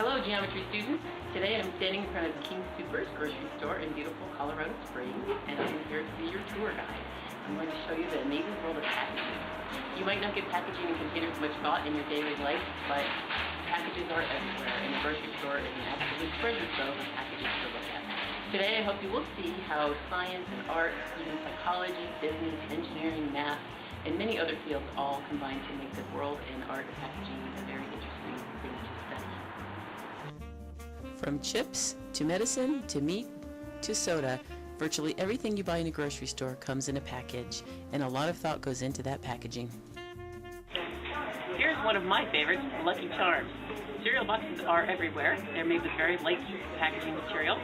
Hello, geometry students. Today I'm standing in front of King Soopers grocery store in beautiful Colorado Springs, and I'm here to be your tour guide. I'm going to show you the amazing world of packaging. You might not give packaging and containers much thought in your daily life, but packages are everywhere, and the grocery store is an absolute treasure trove of packages to look at. Today I hope you will see how science and art, even psychology, business, engineering, math, and many other fields all combine to make the world and art of packaging a very interesting thing to study. From chips, to medicine, to meat, to soda, virtually everything you buy in a grocery store comes in a package, and a lot of thought goes into that packaging. Here's one of my favorites, Lucky Charms. Cereal boxes are everywhere. They're made with very light packaging material.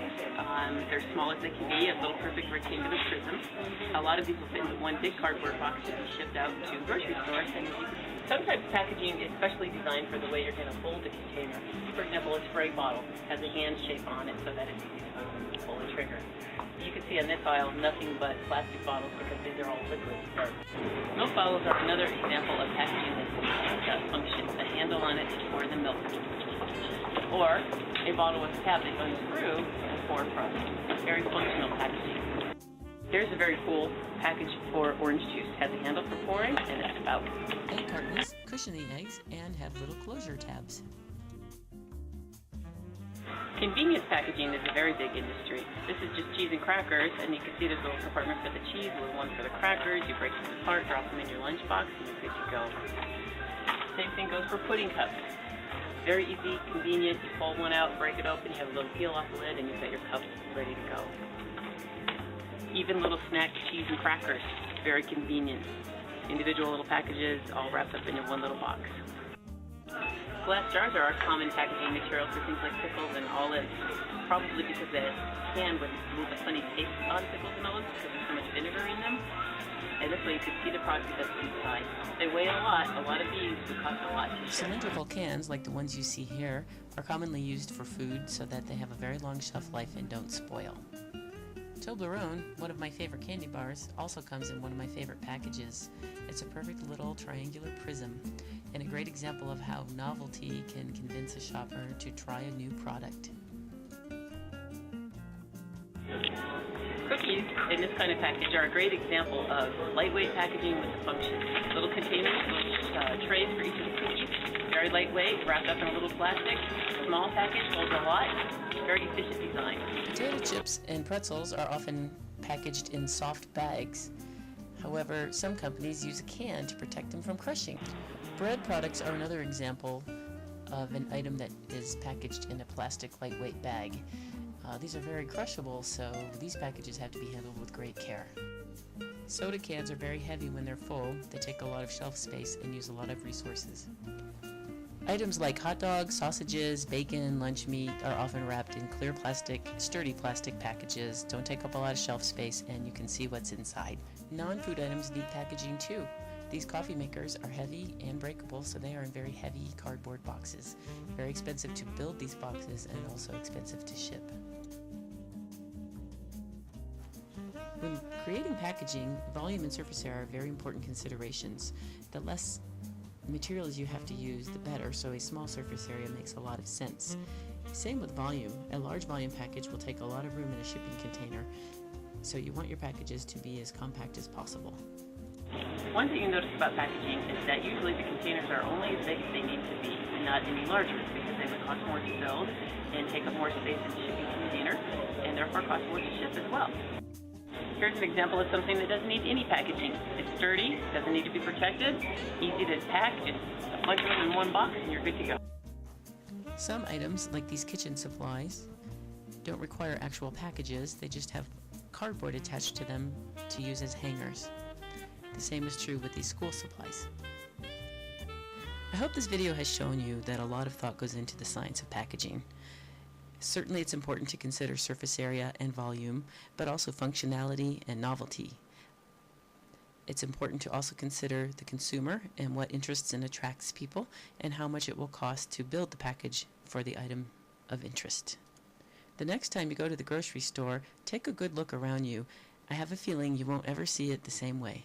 They're small as they can be, a little perfect rectangular prism. A lot of these will fit into one big cardboard box and be shipped out to grocery stores. And some types of packaging is specially designed for the way you're going to hold the container. For example, a spray bottle has a hand shape on it so that it's easy to pull the trigger. You can see on this aisle nothing but plastic bottles because these are all liquid. Milk bottles are another example of packaging that functions. A handle on it to pour the milk. Or a bottle with a cap that you unscrew and pour from. Very functional packaging. Here's a very cool package for orange juice. It has a handle for pouring and a spout. Egg cartons cushion the eggs and have little closure tabs. Convenience packaging is a very big industry. This is just cheese and crackers, and you can see there's a little compartment for the cheese, a little one for the crackers. You break them apart, drop them in your lunchbox, and you're good to go. Same thing goes for pudding cups. Very easy, convenient. You pull one out, break it open, you have a little peel off the lid, and you've got your cup ready to go. Even little snack cheese and crackers, very convenient. Individual little packages all wrapped up in one little box. Glass jars are our common packaging material for things like pickles and olives, probably because the can would leave a funny taste on pickles and olives because there's so much vinegar in them. And this way you can see the product that's inside. They weigh a lot of these would cost a lot. Cylindrical cans, like the ones you see here, are commonly used for food so that they have a very long shelf life and don't spoil. Toblerone, one of my favorite candy bars, also comes in one of my favorite packages. It's a perfect little triangular prism and a great example of how novelty can convince a shopper to try a new product. Cookies in this kind of package are a great example of lightweight packaging with a function. Little containers, little trays for each of the cookies, very lightweight, wrapped up in a little plastic, small package, holds a lot, very efficient design. Potato chips and pretzels are often packaged in soft bags. However, some companies use a can to protect them from crushing. Bread products are another example of an item that is packaged in a plastic lightweight bag. These are very crushable, so these packages have to be handled with great care. Soda cans are very heavy when they're full. They take a lot of shelf space and use a lot of resources. Items like hot dogs, sausages, bacon, lunch meat are often wrapped in clear plastic, sturdy plastic packages, don't take up a lot of shelf space, and you can see what's inside. Non-food items need packaging too. These coffee makers are heavy and breakable, so they are in very heavy cardboard boxes. Very expensive to build these boxes and also expensive to ship. When creating packaging, volume and surface area are very important considerations. The less materials you have to use, the better, so a small surface area makes a lot of sense. Same with volume. A large volume package will take a lot of room in a shipping container, so you want your packages to be as compact as possible. One thing you notice about packaging is that usually the containers are only as big as they need to be and not any larger because they would cost more to build and take up more space in the shipping container and therefore cost more to ship as well. Here's an example of something that doesn't need any packaging. It's sturdy, doesn't need to be protected, easy to pack, just a bunch of them in one box and you're good to go. Some items, like these kitchen supplies, don't require actual packages. They just have cardboard attached to them to use as hangers. The same is true with these school supplies. I hope this video has shown you that a lot of thought goes into the science of packaging. Certainly it's important to consider surface area and volume, but also functionality and novelty. It's important to also consider the consumer and what interests and attracts people, and how much it will cost to build the package for the item of interest. The next time you go to the grocery store, take a good look around you. I have a feeling you won't ever see it the same way.